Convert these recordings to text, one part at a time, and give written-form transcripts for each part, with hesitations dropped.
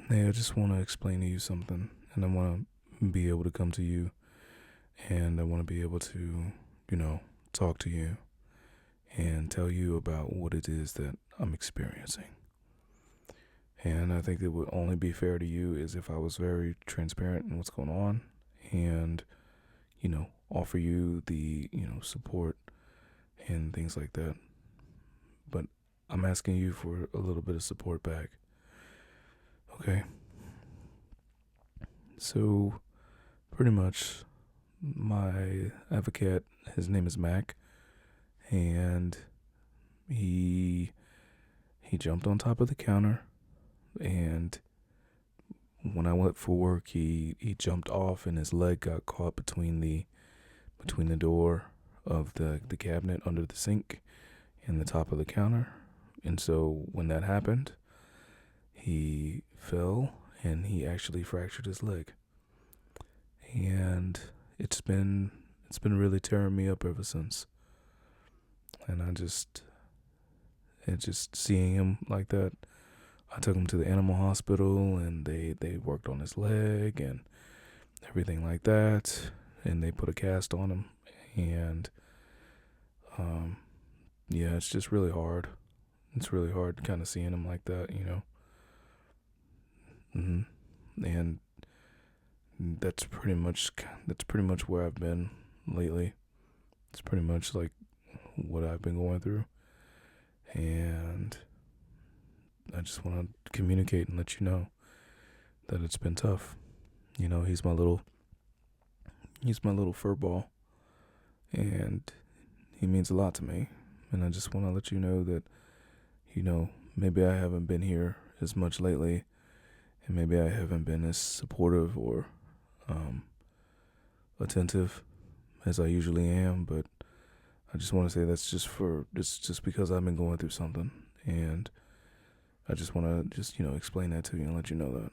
Hey, I just want to explain to you something, and I want to be able to come to you, and I want to be able to, you know, talk to you and tell you about what it is that I'm experiencing. And I think it would only be fair to you is if I was very transparent in what's going on and, offer you the, support and things like that. But I'm asking you for a little bit of support back. Okay? So, pretty much, my advocate, his name is Mac, and he he jumped on top of the counter, and when I went for work, he jumped off, and his leg got caught between the door of the cabinet under the sink and the top of the counter. And so when that happened, he fell and he actually fractured his leg. And it's been really tearing me up ever since. And just seeing him like that, I took him to the animal hospital, and they worked on his leg and everything like that, and they put a cast on him. And yeah, it's just really hard. It's really hard kind of seeing him like that. hmm And that's pretty much where I've been lately. It's pretty much like what I've been going through, and I just want to communicate and let you know that it's been tough. He's my little fur ball, and he means a lot to me. And I just want to let you know that, maybe I haven't been here as much lately, and maybe I haven't been as supportive or um, attentive as I usually am. But I just want to say it's just because I've been going through something, and I just want to explain that to you and let you know that.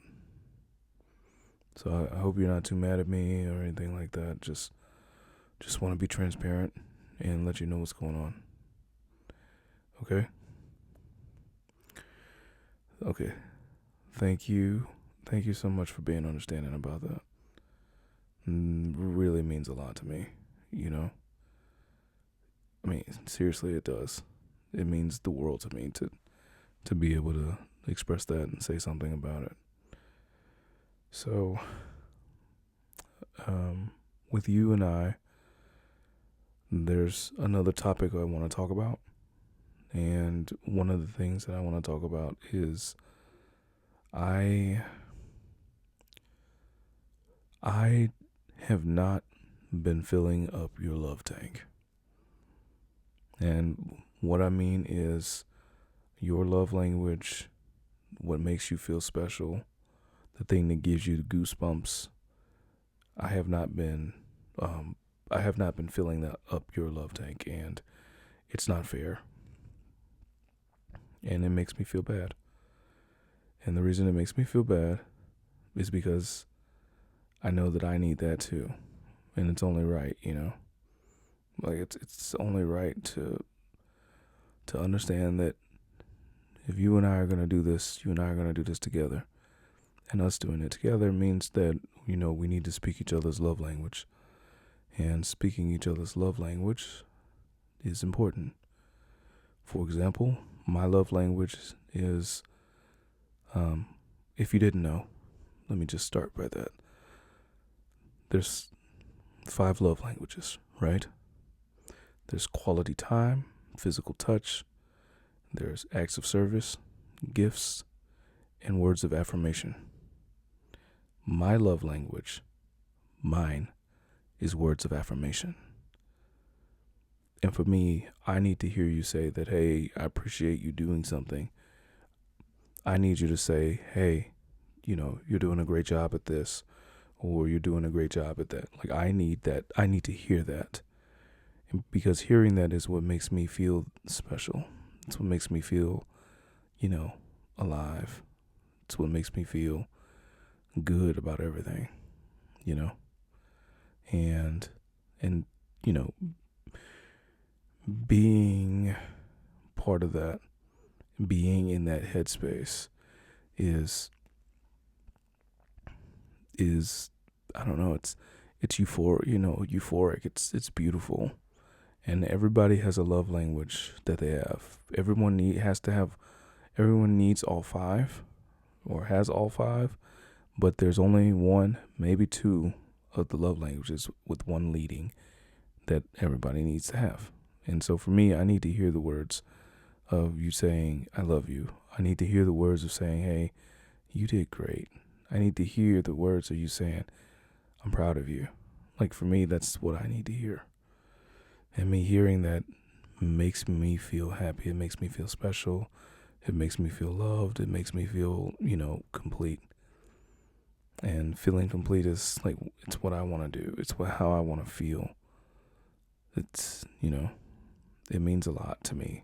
So I hope you're not too mad at me or anything like that. Just want to be transparent and let you know what's going on. Okay? Okay. Thank you. Thank you so much for being understanding about that. Really means a lot to me, you know? I mean, seriously, it does. It means the world to me to be able to express that and say something about it. So, with you and I, there's another topic I want to talk about. And one of the things that I want to talk about is I I have not been filling up your love tank. And what I mean is your love language, what makes you feel special, the thing that gives you the goosebumps. I have not been um I have not been filling that up your love tank, and it's not fair, and it makes me feel bad. And the reason it makes me feel bad is because I know that I need that too. And it's only right. Like it's only right to understand that if you and I are gonna do this, you and I are gonna do this together. And us doing it together means that, we need to speak each other's love language. And speaking each other's love language is important. For example, my love language is, um, if you didn't know, let me just start by that. There's 5 love languages, right? There's quality time, physical touch, there's acts of service, gifts, and words of affirmation. My love language, mine, is words of affirmation. And for me, I need to hear you say that, hey, I appreciate you doing something. I need you to say, hey, you're doing a great job at this, or you're doing a great job at that. Like, I need that. I need to hear that. And because hearing that is what makes me feel special. It's what makes me feel, you know, alive. It's what makes me feel good about everything, you know? And, and, you know, being part of that, being in that headspace is is, I don't know, it's euphoric. It's beautiful. And everybody has a love language that they have. Everyone needs all five, or has all five, but there's only one, maybe two of the love languages, with one leading, that everybody needs to have. And so for me, I need to hear the words of you saying, I love you. I need to hear the words of saying, hey, you did great. I need to hear the words of you saying, I'm proud of you. Like, for me, that's what I need to hear. And me hearing that makes me feel happy. It makes me feel special. It makes me feel loved. It makes me feel, complete. And feeling complete is like, it's what I want to do. It's how I want to feel. It's, it means a lot to me.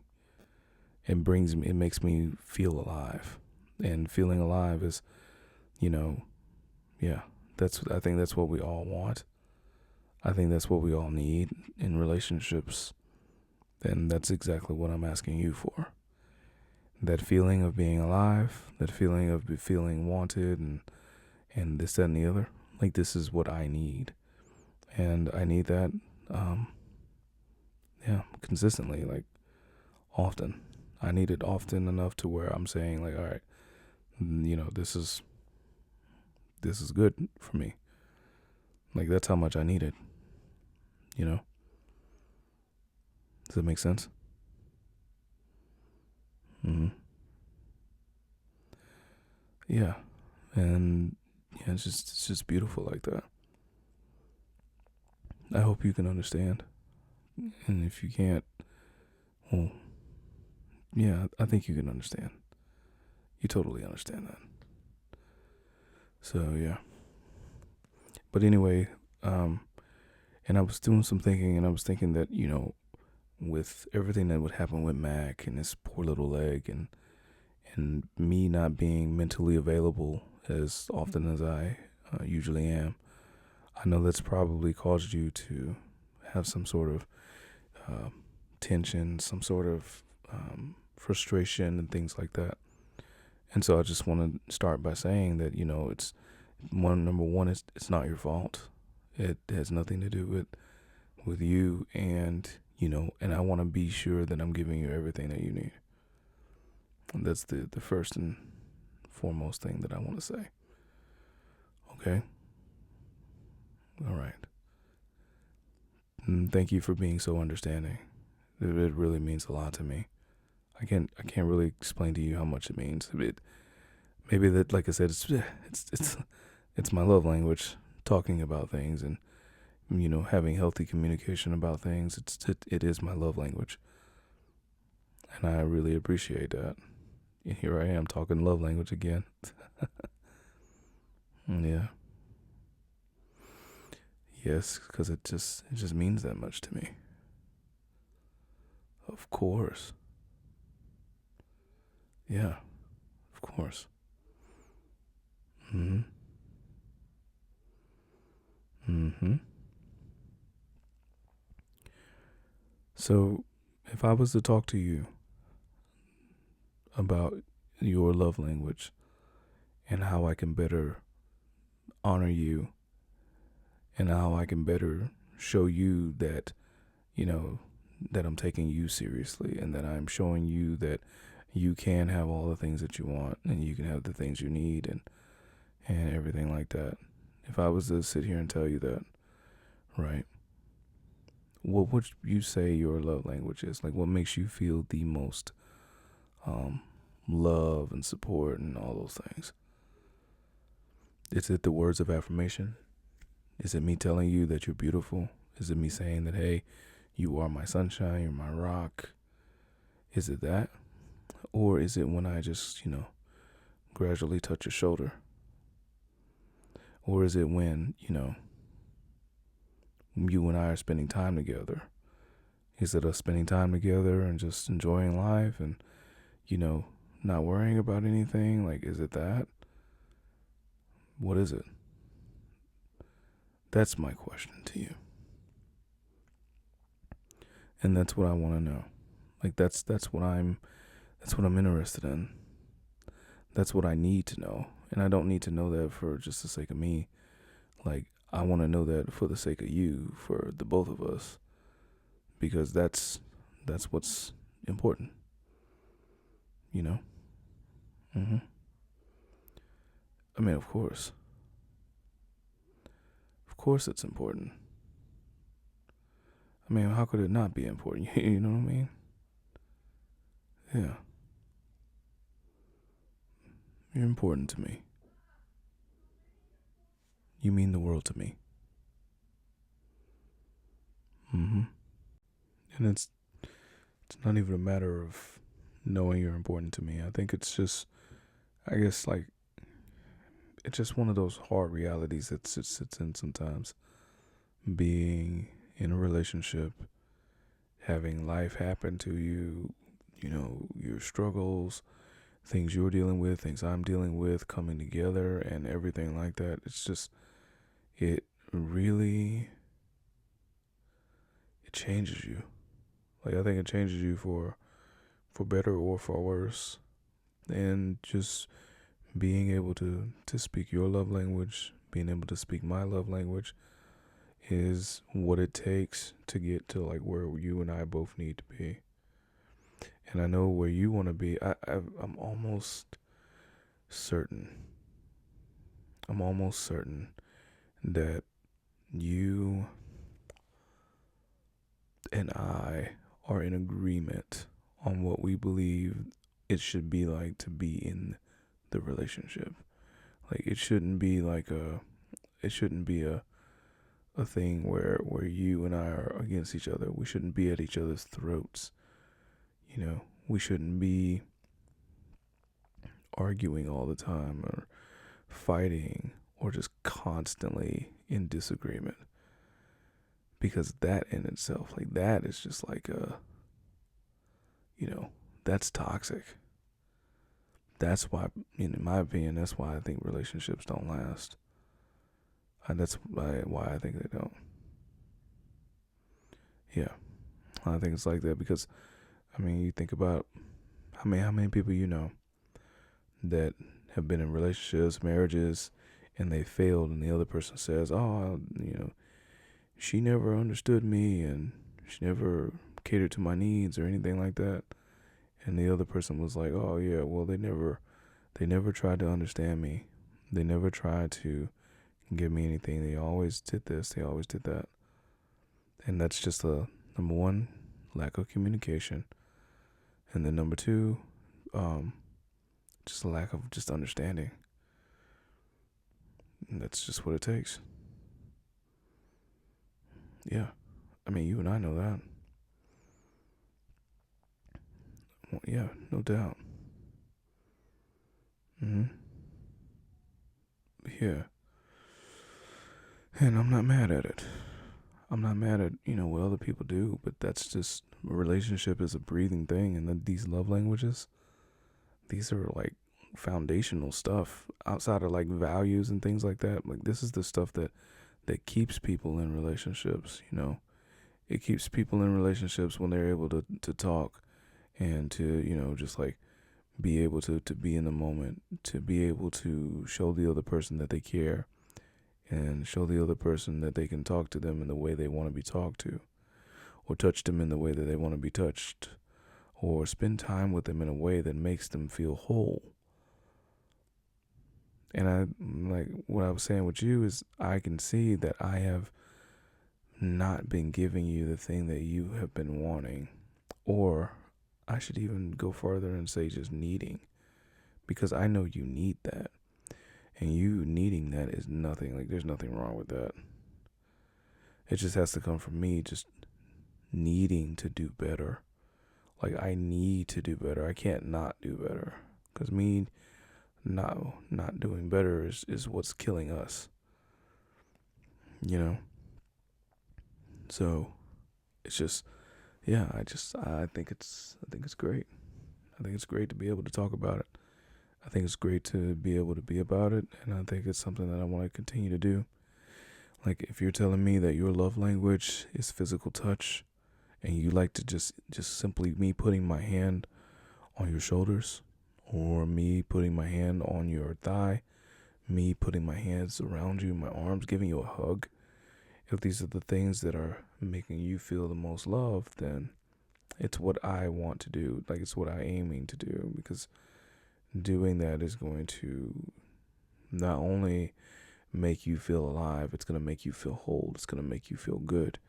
It makes me feel alive. And feeling alive is, I think that's what we all want. I think that's what we all need in relationships. And that's exactly what I'm asking you for. That feeling of being alive, that feeling of feeling wanted, and this, that, and the other. Like, this is what I need. And I need that, consistently, like, often. I need it often enough to where I'm saying, like, all right, this is good for me. Like, that's how much I need it. Does that make sense? Yeah. And yeah, it's just beautiful like that. I hope you can understand. And if you can't, well, yeah, I think you can understand. You totally understand that. So yeah. But anyway, and I was doing some thinking, and I was thinking that, with everything that would happen with Mac and his poor little leg, and me not being mentally available as often as I usually am, I know that's probably caused you to have some sort of tension, some sort of frustration, and things like that. And so I just want to start by saying that, it's number one, it's not your fault. It has nothing to do with you, and and I want to be sure that I'm giving you everything that you need. And that's the first and foremost thing that I want to say. Okay? All right. And thank you for being so understanding. It really means a lot to me. I can't really explain to you how much it means. Maybe that, like I said, it's my love language, talking about things, and having healthy communication about things. It is my love language, and I really appreciate that. And here I am talking love language again. Yeah. Yes, because it just means that much to me. Of course. Yeah, of course. Mhm. Mhm. So, if I was to talk to you about your love language and how I can better honor you, and how I can better show you that, that I'm taking you seriously, and that I'm showing you that you can have all the things that you want, and you can have the things you need, and everything like that. If I was to sit here and tell you that, right, what would you say your love language is? Like, what makes you feel the most love and support and all those things? Is it the words of affirmation? Is it me telling you that you're beautiful? Is it me saying that, hey, you are my sunshine, you're my rock? Is it that? Or is it when I just, gradually touch your shoulder? Or is it when, you and I are spending time together? Is it us spending time together and just enjoying life and, not worrying about anything? Like, is it that? What is it? That's my question to you. And that's what I want to know. Like, that's what I'm interested in. That's what I need to know. And I don't need to know that for just the sake of me. Like, I want to know that for the sake of you, for the both of us, because that's what's important, you know. hmm I mean, of course, it's important. I mean, how could it not be important? You know what I mean? Yeah, you're important to me. You mean the world to me. hmm And it's not even a matter of knowing you're important to me. I think it's just, I guess, like, it's just one of those hard realities that sits in sometimes. Being in a relationship, having life happen to you, your struggles, things you're dealing with, things I'm dealing with, coming together, and everything like that. It's just, it really, it changes you. Like, I think it changes you for better or for worse. And just being able to speak your love language, being able to speak my love language, is what it takes to get to like where you and I both need to be. And I know where you want to be. I'm almost certain. I'm almost certain that you and I are in agreement on what we believe it should be like to be in the relationship. Like, it shouldn't be like it shouldn't be a thing where you and I are against each other. We shouldn't be at each other's throats. We shouldn't be arguing all the time or fighting or just constantly in disagreement. Because that in itself, like, that is just like that's toxic. That's why, in my opinion, that's why I think relationships don't last. That's why I think they don't. Yeah, I think it's like that because, I mean, you think about how many people that have been in relationships, marriages, and they failed, and the other person says, "Oh, she never understood me, and she never catered to my needs or anything like that." And the other person was like, "Oh yeah, well they never tried to understand me. They never tried to give me anything. They always did this. They always did that." And that's just a number one, lack of communication, and then number two, just a lack of just understanding. And that's just what it takes. Yeah, I mean, you and I know that. Well, yeah, no doubt. hmm Yeah, and I'm not mad at it. I'm not mad at what other people do, but that's just, a relationship is a breathing thing, and then these love languages, these are like foundational stuff outside of like values and things like that. Like, this is the stuff that keeps people in relationships. It keeps people in relationships when they're able to talk and to just like be able to be in the moment, to be able to show the other person that they care, and show the other person that they can talk to them in the way they want to be talked to, or touch them in the way that they want to be touched, or spend time with them in a way that makes them feel whole. And I, like, what I was saying with you is, I can see that I have not been giving you the thing that you have been wanting, or I should even go further and say just needing, because I know you need that. And you needing that is nothing. Like, there's nothing wrong with that. It just has to come from me just needing to do better. Like, I need to do better. I can't not do better. Because me not doing better is what's killing us. You know? So it's just, yeah, I think it's great. I think it's great to be able to talk about it. I think it's great to be able to be about it, and I think it's something that I want to continue to do. Like, if you're telling me that your love language is physical touch, and you like to just simply me putting my hand on your shoulders, or me putting my hand on your thigh, me putting my hands around you, my arms, giving you a hug, if these are the things that are making you feel the most love, then it's what I want to do. Like, it's what I'm aiming to do, because doing that is going to not only make you feel alive, it's going to make you feel whole. It's going to make you feel good.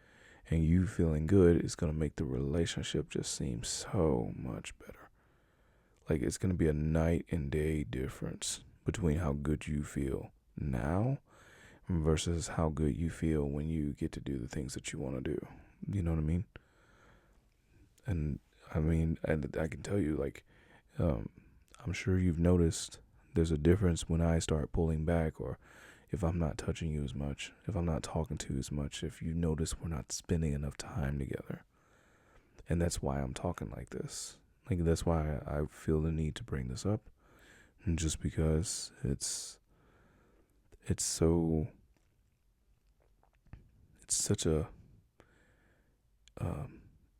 And you feeling good is going to make the relationship just seem so much better. Like, it's going to be a night and day difference between how good you feel now versus how good you feel when you get to do the things that you want to do. You know what I mean? And I mean, I can tell you, like, I'm sure you've noticed there's a difference when I start pulling back, or if I'm not touching you as much, if I'm not talking to you as much, if you notice we're not spending enough time together. And that's why I'm talking like this. Like, that's why I feel the need to bring this up. And just because it's such a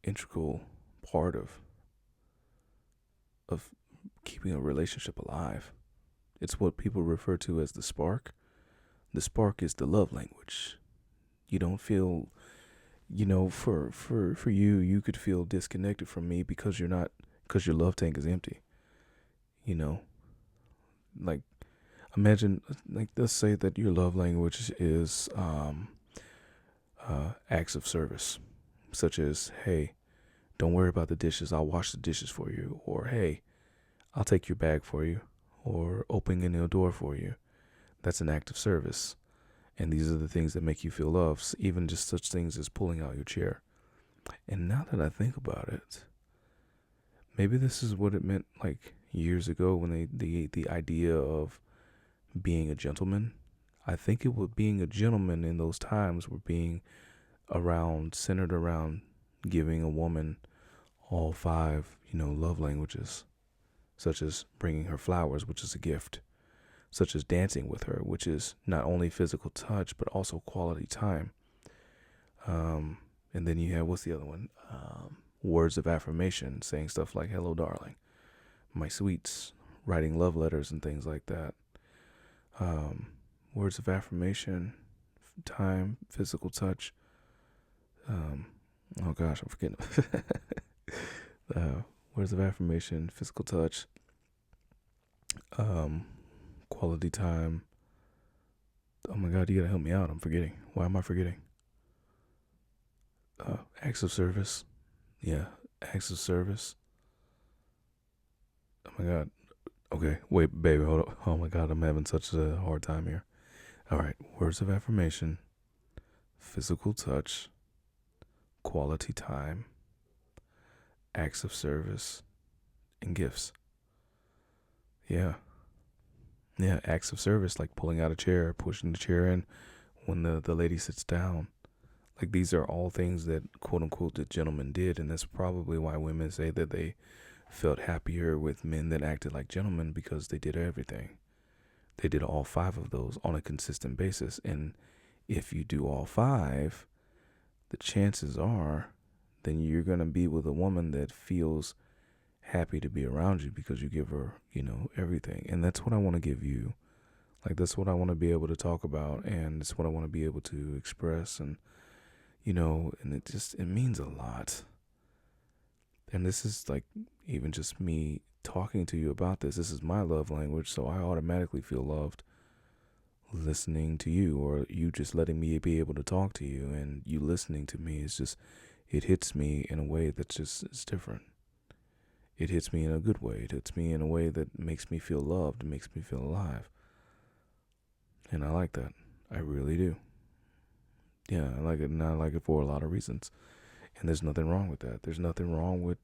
integral part of keeping a relationship alive. It's what people refer to as the spark. The spark is the love language. You don't feel, for you could feel disconnected from me because your love tank is empty. Like, imagine, like, let's say that your love language is acts of service, such as, hey, don't worry about the dishes, I'll wash the dishes for you, or hey, I'll take your bag for you, or opening the door for you. That's an act of service. And these are the things that make you feel loved, even just such things as pulling out your chair. And now that I think about it, maybe this is what it meant, like, years ago when the idea of being a gentleman. I think it was being a gentleman in those times were being centered around giving a woman all 5, love languages, such as bringing her flowers, which is a gift, such as dancing with her, which is not only physical touch, but also quality time. And then you have, what's the other one? Words of affirmation, saying stuff like, hello, darling, my sweets, writing love letters and things like that. Words of affirmation, time, physical touch. Oh gosh, I'm forgetting. Words of affirmation, physical touch, quality time. Oh my God, you gotta help me out. I'm forgetting. Why am I forgetting? Acts of service. Yeah, acts of service. Oh my God. Okay, wait, baby, hold up. Oh my God, I'm having such a hard time here. All right, words of affirmation, physical touch, quality time, acts of service, and gifts. Yeah. Yeah, acts of service, like pulling out a chair, pushing the chair in when the lady sits down. Like, these are all things that, quote unquote, the gentleman did. And that's probably why women say that they felt happier with men that acted like gentlemen, because they did everything. They did all 5 of those on a consistent basis. And if you do all 5, the chances are then you're going to be with a woman that feels happy to be around you, because you give her, everything. And that's what I want to give you. Like, that's what I want to be able to talk about, and it's what I want to be able to express. And, and it means a lot. And this is, like, even just me talking to you about this. This is my love language, so I automatically feel loved listening to you, or you just letting me be able to talk to you, and you listening to me is just, it hits me in a way that's just, it's different. It hits me in a good way. It hits me in a way that makes me feel loved, makes me feel alive. And I like that. I really do. Yeah, I like it, and I like it for a lot of reasons. And there's nothing wrong with that. There's nothing wrong with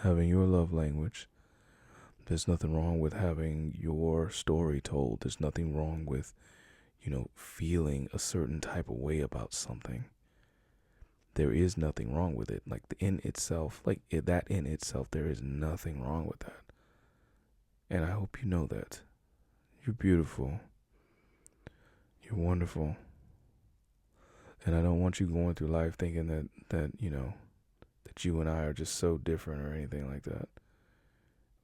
having your love language. There's nothing wrong with having your story told. There's nothing wrong with, feeling a certain type of way about something. There is nothing wrong with it. Like, in itself, there is nothing wrong with that. And I hope you know that. You're beautiful. You're wonderful. And I don't want you going through life thinking that you and I are just so different or anything like that.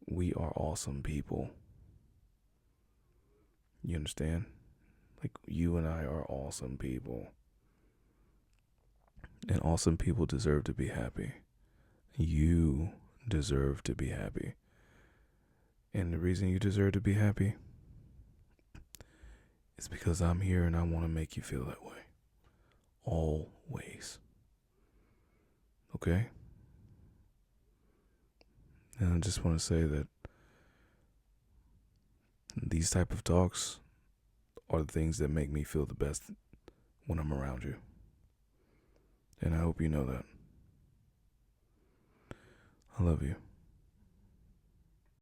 We are awesome people. You understand? Like, you and I are awesome people. And awesome people deserve to be happy. You deserve to be happy. And the reason you deserve to be happy is because I'm here and I want to make you feel that way. Always. Okay? And I just want to say that these type of talks are the things that make me feel the best when I'm around you. And I hope you know that. I love you.